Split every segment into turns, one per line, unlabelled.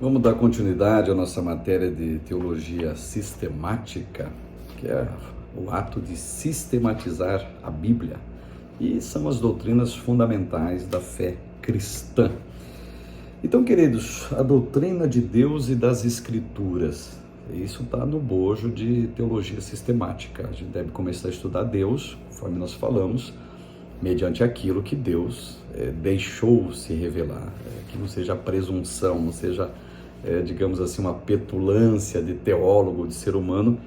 Vamos dar continuidade à nossa matéria de teologia sistemática, que é o ato de sistematizar a Bíblia. E são as doutrinas fundamentais da fé cristã. Então, queridos, a doutrina de Deus e das Escrituras, isso está no bojo de teologia sistemática. A gente deve começar a estudar Deus, conforme nós falamos, mediante aquilo que Deus deixou se revelar, que não seja presunção, não seja, digamos assim, uma petulância de teólogo, de ser humano,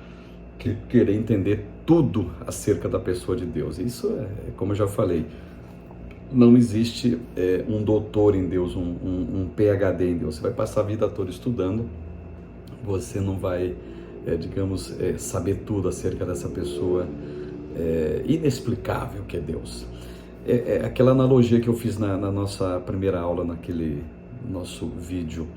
que querer entender tudo acerca da pessoa de Deus. Isso como eu já falei, não existe um doutor em Deus, um PhD em Deus. Você vai passar a vida toda estudando, você não vai, digamos, saber tudo acerca dessa pessoa inexplicável que é Deus. Aquela analogia que eu fiz na nossa primeira aula, naquele nosso vídeo,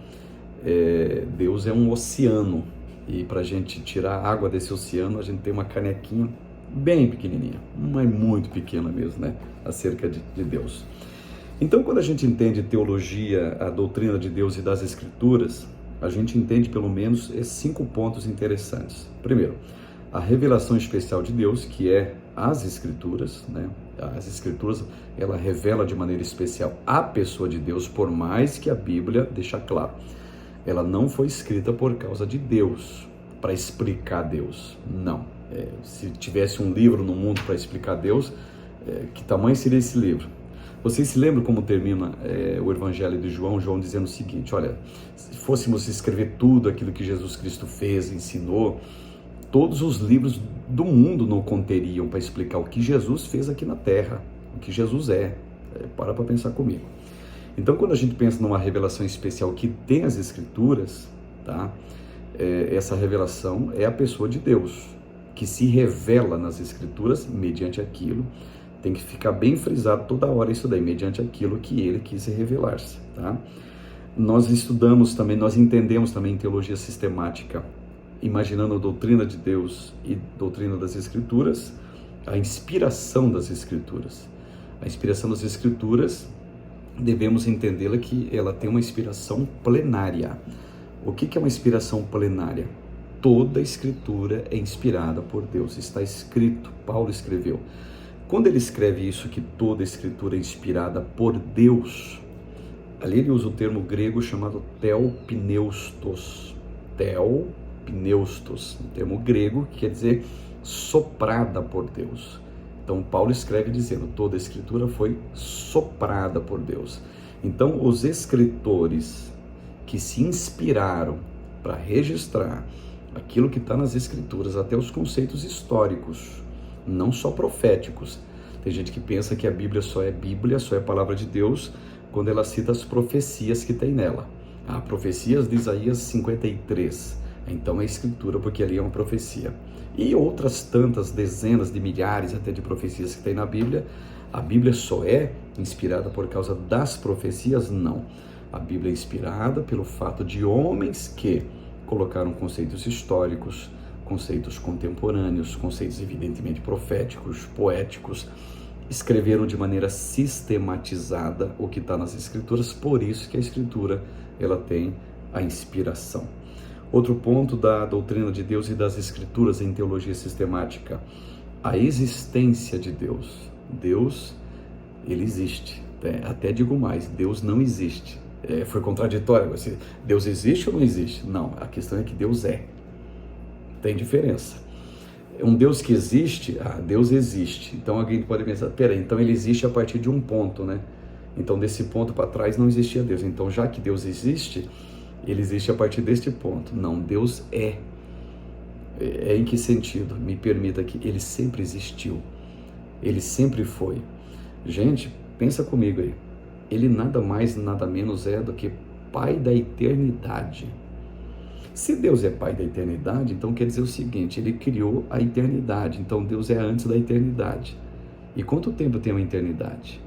Deus é um oceano, e para a gente tirar a água desse oceano, a gente tem uma canequinha bem pequenininha, mas muito pequena mesmo, né, acerca de Deus. Então, quando a gente entende teologia, a doutrina de Deus e das Escrituras, a gente entende pelo menos 5 pontos interessantes. Primeiro, a revelação especial de Deus, que é as Escrituras, né? As Escrituras, ela revela de maneira especial a pessoa de Deus, por mais que a Bíblia deixa claro, ela não foi escrita por causa de Deus, para explicar Deus, não. Se tivesse um livro no mundo para explicar Deus, que tamanho seria esse livro? Vocês se lembram como termina o Evangelho de João? João dizendo o seguinte: olha, se fôssemos escrever tudo aquilo que Jesus Cristo fez, ensinou, todos os livros do mundo não conteriam para explicar o que Jesus fez aqui na Terra, o que Jesus é. Para pensar comigo. Então, quando a gente pensa numa revelação especial que tem as Escrituras, tá? Essa revelação é a pessoa de Deus, que se revela nas Escrituras mediante aquilo. Tem que ficar bem frisado toda hora isso daí, mediante aquilo que ele quis revelar-se, tá? Nós estudamos também, nós entendemos também em teologia sistemática, imaginando a doutrina de Deus e doutrina das Escrituras, a inspiração das Escrituras. A inspiração das Escrituras, devemos entendê-la que ela tem uma inspiração plenária. O que é uma inspiração plenária? Toda a Escritura é inspirada por Deus, está escrito, Paulo escreveu. Quando ele escreve isso, que toda a Escritura é inspirada por Deus, ali ele usa o termo grego chamado theopneustos. Theopneustos, um termo grego que quer dizer soprada por Deus. Então Paulo escreve dizendo, toda a Escritura foi soprada por Deus. Então os escritores que se inspiraram para registrar aquilo que está nas Escrituras, até os conceitos históricos, não só proféticos. Tem gente que pensa que a Bíblia, só é palavra de Deus quando ela cita as profecias que tem nela. Profecias de Isaías 53, então é Escritura, porque ali é uma profecia. E outras tantas dezenas de milhares até de profecias que tem na Bíblia. A Bíblia só é inspirada por causa das profecias? Não. A Bíblia é inspirada pelo fato de homens que colocaram conceitos históricos, conceitos contemporâneos, conceitos evidentemente proféticos, poéticos, escreveram de maneira sistematizada o que está nas Escrituras, por isso que a Escritura ela tem a inspiração. Outro ponto da doutrina de Deus e das Escrituras em teologia sistemática, a existência de Deus. Deus, ele existe. Até digo mais, Deus não existe. Foi contraditório. Deus existe ou não existe? Não, a questão é que Deus é. Tem diferença. Um Deus que existe, Deus existe. Então alguém pode pensar, peraí, então ele existe a partir de um ponto, né? Então desse ponto para trás não existia Deus. Então já que Deus existe, ele existe a partir deste ponto. Não, Deus é. Em que sentido? Me permita que ele sempre existiu. Ele sempre foi. Gente, pensa comigo aí. Ele nada mais, nada menos é do que Pai da eternidade. Se Deus é Pai da eternidade, então quer dizer o seguinte, ele criou a eternidade. Então Deus é antes da eternidade. E quanto tempo tem uma eternidade?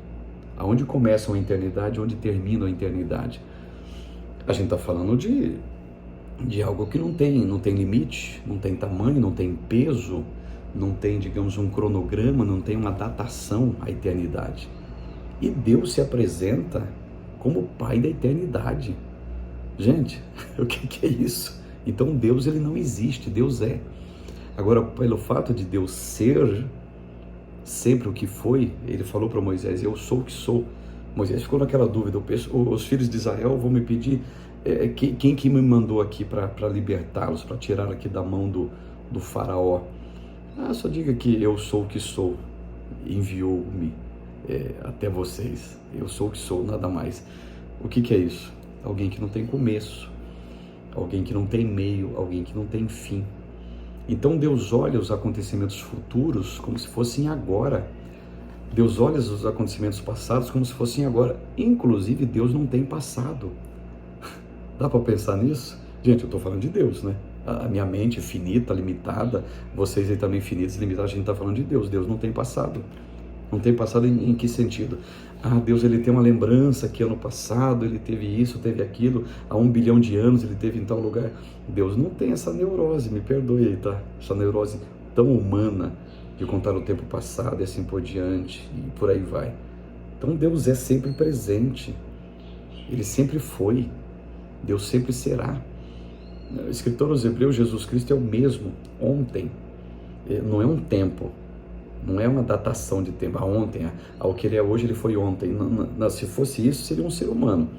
Aonde começa uma eternidade, onde termina a eternidade? A gente está falando de algo que não tem limite, não tem tamanho, não tem peso, não tem, digamos, um cronograma, não tem uma datação à eternidade. E Deus se apresenta como Pai da eternidade. Gente, o que é isso? Então Deus, ele não existe, Deus é. Agora, pelo fato de Deus ser sempre o que foi, ele falou para Moisés, eu sou o que sou. Moisés ficou naquela dúvida, os filhos de Israel vão me pedir, quem que me mandou aqui para libertá-los, para tirar aqui da mão do faraó? Só diga que eu sou o que sou, enviou-me até vocês, eu sou o que sou, nada mais. O que é isso? Alguém que não tem começo, alguém que não tem meio, alguém que não tem fim. Então Deus olha os acontecimentos futuros como se fossem agora. Deus olha os acontecimentos passados como se fossem agora. Inclusive Deus não tem passado. Dá para pensar nisso? Gente, eu estou falando de Deus, né? A minha mente finita, limitada, vocês aí também finitos, limitados, a gente está falando de Deus. Deus não tem passado. Não tem passado em que sentido? Deus, ele tem uma lembrança que ano passado ele teve isso, teve aquilo, há 1 bilhão de anos ele teve em tal lugar. Deus não tem essa neurose, me perdoe aí, tá? Essa neurose tão humana de contar o tempo passado e assim por diante, e por aí vai. Então Deus é sempre presente, ele sempre foi, Deus sempre será. O escritor aos Hebreus, Jesus Cristo é o mesmo ontem, não é um tempo. Não é uma datação de tempo, ontem, ao que ele é hoje, ele foi ontem. Se fosse isso, seria um ser humano.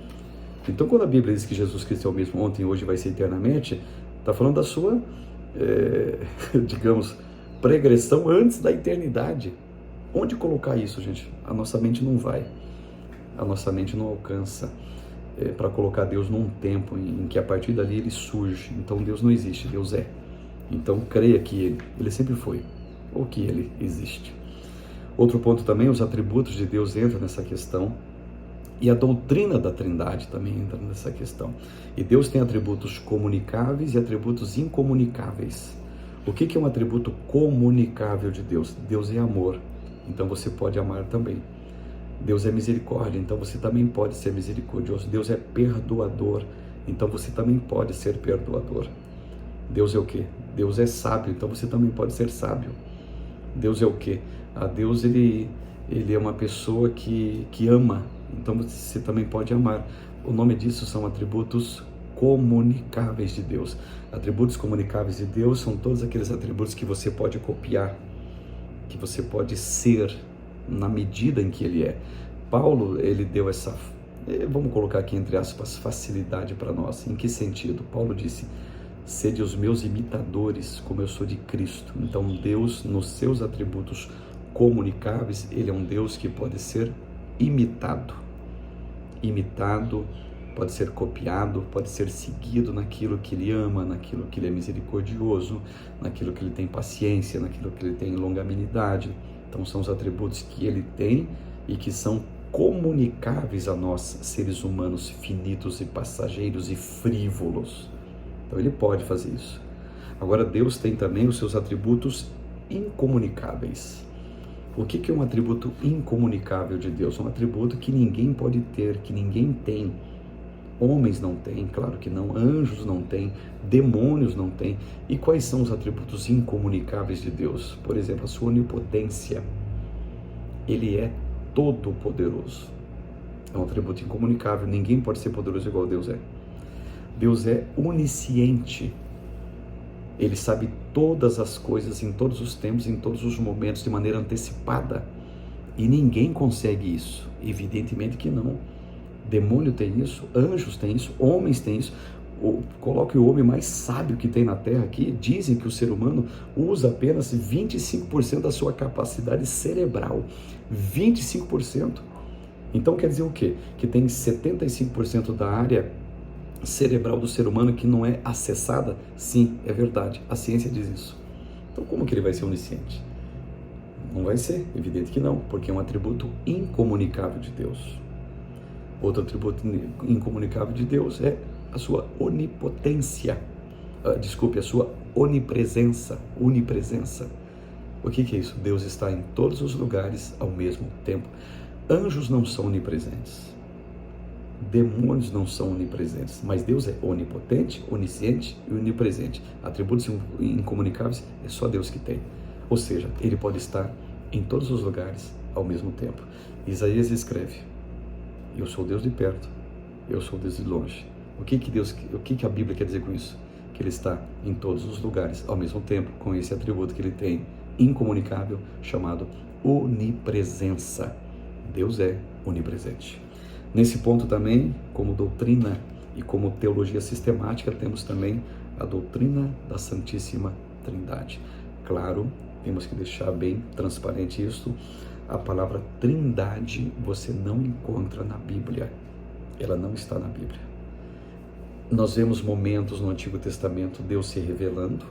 Então, quando a Bíblia diz que Jesus Cristo é o mesmo ontem, hoje, vai ser eternamente, está falando da sua, digamos, pregressão antes da eternidade. Onde colocar isso, gente? A nossa mente não vai. A nossa mente não alcança para colocar Deus num tempo em que a partir dali ele surge. Então, Deus não existe, Deus é. Então, creia que ele sempre foi, ou que ele existe. Outro ponto também, os atributos de Deus entram nessa questão, e a doutrina da Trindade também entra nessa questão. E Deus tem atributos comunicáveis e atributos incomunicáveis. O que é um atributo comunicável de Deus? Deus é amor, então você pode amar também. Deus é misericórdia, então você também pode ser misericordioso. Deus é perdoador, então você também pode ser perdoador. Deus é o quê? Deus é sábio, então você também pode ser sábio. Deus é o quê? Deus, ele é uma pessoa que ama, então você também pode amar. O nome disso são atributos comunicáveis de Deus. Atributos comunicáveis de Deus são todos aqueles atributos que você pode copiar, que você pode ser na medida em que ele é. Paulo, ele deu essa, vamos colocar aqui entre aspas, facilidade para nós. Em que sentido? Paulo disse: sede os meus imitadores, como eu sou de Cristo. Então Deus, nos seus atributos comunicáveis, ele é um Deus que pode ser imitado. Imitado, pode ser copiado, pode ser seguido naquilo que ele ama, naquilo que ele é misericordioso, naquilo que ele tem paciência, naquilo que ele tem longanimidade. Então são os atributos que ele tem e que são comunicáveis a nós, seres humanos finitos e passageiros e frívolos. Então ele pode fazer isso. Agora Deus tem também os seus atributos incomunicáveis. O que é um atributo incomunicável de Deus? Um atributo que ninguém pode ter, que ninguém tem. Homens não têm, claro que não. Anjos não têm, demônios não têm. E quais são os atributos incomunicáveis de Deus? Por exemplo, a sua onipotência. Ele é todo poderoso. É um atributo incomunicável. Ninguém pode ser poderoso igual Deus é. Deus é onisciente. Ele sabe todas as coisas em todos os tempos, em todos os momentos, de maneira antecipada. E ninguém consegue isso. Evidentemente que não. Demônio tem isso, anjos têm isso, homens têm isso. Coloque o homem mais sábio que tem na Terra aqui. Dizem que o ser humano usa apenas 25% da sua capacidade cerebral. 25%. Então quer dizer o quê? Que tem 75% da área cerebral do ser humano que não é acessada? Sim, é verdade. A ciência diz isso. Então como que ele vai ser onisciente? Não vai ser, evidente que não, porque é um atributo incomunicável de Deus. Outro atributo incomunicável de Deus é a sua onipotência. A sua onipresença. Onipresença. O que é isso? Deus está em todos os lugares ao mesmo tempo. Anjos não são onipresentes. Demônios não são onipresentes, mas Deus é onipotente, onisciente e onipresente. Atributos incomunicáveis é só Deus que tem. Ou seja, ele pode estar em todos os lugares ao mesmo tempo. Isaías escreve: eu sou Deus de perto, eu sou Deus de longe. O que a Bíblia quer dizer com isso? Que ele está em todos os lugares, ao mesmo tempo, com esse atributo que ele tem incomunicável, chamado onipresença. Deus é onipresente. Nesse ponto também, como doutrina e como teologia sistemática, temos também a doutrina da Santíssima Trindade. Claro, temos que deixar bem transparente isso. A palavra Trindade você não encontra na Bíblia. Ela não está na Bíblia. Nós vemos momentos no Antigo Testamento Deus se revelando,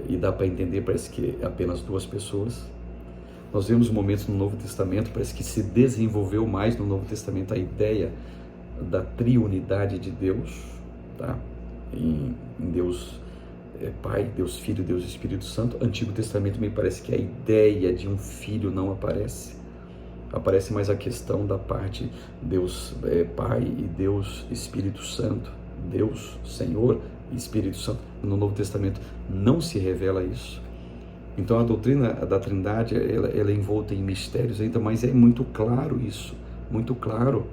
e dá para entender, parece que é apenas duas pessoas. Nós vemos momentos no Novo Testamento, parece que se desenvolveu mais no Novo Testamento a ideia da triunidade de Deus, tá? Em Deus Pai, Deus Filho, Deus Espírito Santo. Antigo Testamento me parece que a ideia de um filho não aparece. Aparece mais a questão da parte Deus Pai e Deus Espírito Santo, Deus Senhor e Espírito Santo. No Novo Testamento não se revela isso. Então a doutrina da Trindade, ela é envolta em mistérios ainda, mas é muito claro isso, muito claro.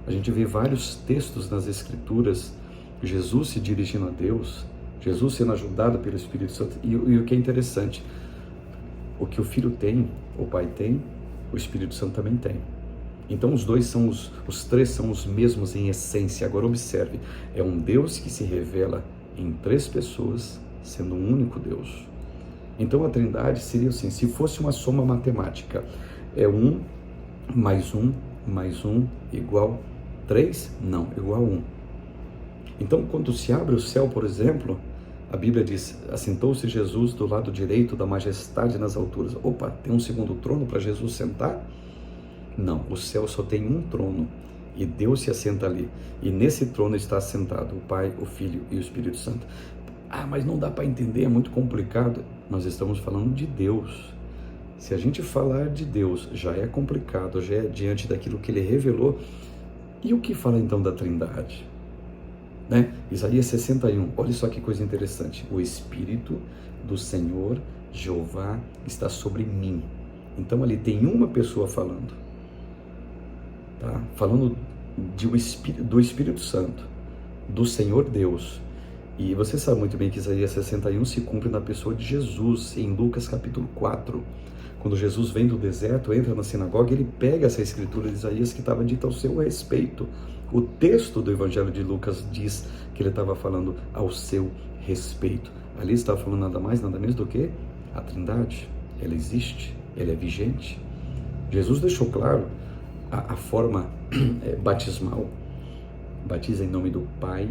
A gente vê vários textos nas Escrituras, Jesus se dirigindo a Deus, Jesus sendo ajudado pelo Espírito Santo. E o que é interessante, o que o Filho tem, o Pai tem, o Espírito Santo também tem. Então os três são os mesmos em essência. Agora observe, é um Deus que se revela em três pessoas, sendo um único Deus. Então a Trindade seria assim, se fosse uma soma matemática, é 1 mais 1 mais 1 igual 3? Não, igual 1. Então quando se abre o céu, por exemplo, a Bíblia diz, assentou-se Jesus do lado direito da majestade nas alturas. Opa, tem um segundo trono para Jesus sentar? Não, o céu só tem um trono e Deus se assenta ali. E nesse trono está assentado o Pai, o Filho e o Espírito Santo. Ah, mas não dá para entender, é muito complicado. Nós estamos falando de Deus. Se a gente falar de Deus, já é complicado, já é diante daquilo que Ele revelou. E o que fala então da Trindade? Né? Isaías 61, olha só que coisa interessante. O Espírito do Senhor, Jeová, está sobre mim. Então ali tem uma pessoa falando. Tá? Falando do Espírito Santo, do Senhor Deus. E você sabe muito bem que Isaías 61 se cumpre na pessoa de Jesus, em Lucas capítulo 4. Quando Jesus vem do deserto, entra na sinagoga, ele pega essa escritura de Isaías que estava dita ao seu respeito. O texto do Evangelho de Lucas diz que ele estava falando ao seu respeito. Ali estava falando nada mais, nada menos do que a Trindade. Ela existe, ela é vigente. Jesus deixou claro a forma batismal. Batiza em nome do Pai,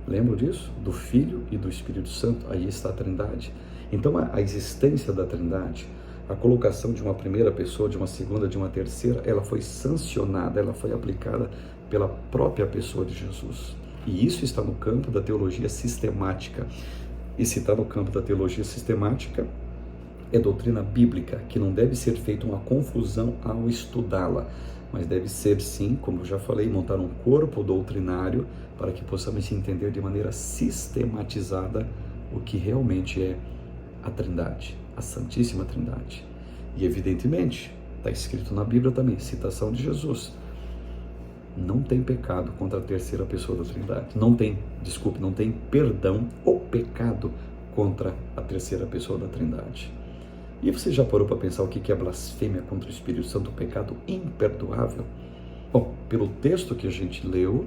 lembram disso? Do Filho e do Espírito Santo. Aí está a Trindade. Então a existência da Trindade, a colocação de uma primeira pessoa, de uma segunda, de uma terceira, ela foi sancionada, ela foi aplicada pela própria pessoa de Jesus. E isso está no campo da teologia sistemática. E se está no campo da teologia sistemática, é doutrina bíblica, que não deve ser feita uma confusão ao estudá-la, mas deve ser, sim, como eu já falei, montar um corpo doutrinário para que possamos entender de maneira sistematizada o que realmente é a Trindade, a Santíssima Trindade. E evidentemente, está escrito na Bíblia também, citação de Jesus, não tem pecado contra a terceira pessoa da Trindade. Não tem perdão ou pecado contra a terceira pessoa da Trindade. E você já parou para pensar o que é blasfêmia contra o Espírito Santo, um pecado imperdoável? Bom, pelo texto que a gente leu,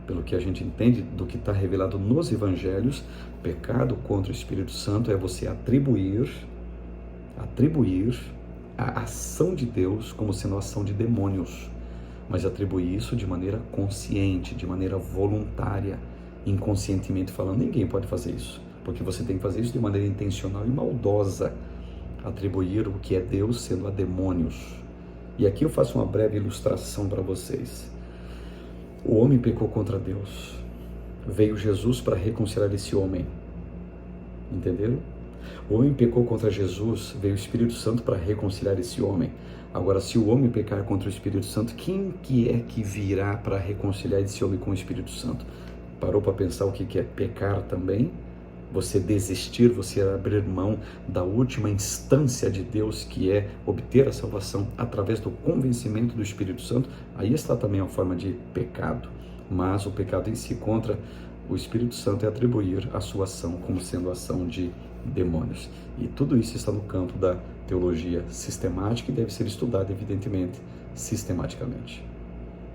pelo que a gente entende do que está revelado nos Evangelhos, pecado contra o Espírito Santo é você atribuir a ação de Deus como sendo a ação de demônios, mas atribuir isso de maneira consciente, de maneira voluntária, inconscientemente falando. Ninguém pode fazer isso, porque você tem que fazer isso de maneira intencional e maldosa, atribuir o que é Deus sendo a demônios. E aqui eu faço uma breve ilustração para vocês. O homem pecou contra Deus. Veio Jesus para reconciliar esse homem. Entenderam? O homem pecou contra Jesus, veio o Espírito Santo para reconciliar esse homem. Agora, se o homem pecar contra o Espírito Santo, quem que é que virá para reconciliar esse homem com o Espírito Santo? Parou para pensar o que é pecar também? Você desistir, você abrir mão da última instância de Deus, que é obter a salvação através do convencimento do Espírito Santo. Aí está também a forma de pecado. mas o pecado em si contra o Espírito Santo é atribuir a sua ação como sendo ação de demônios. E tudo isso está no campo da teologia sistemática e deve ser estudado, evidentemente, sistematicamente.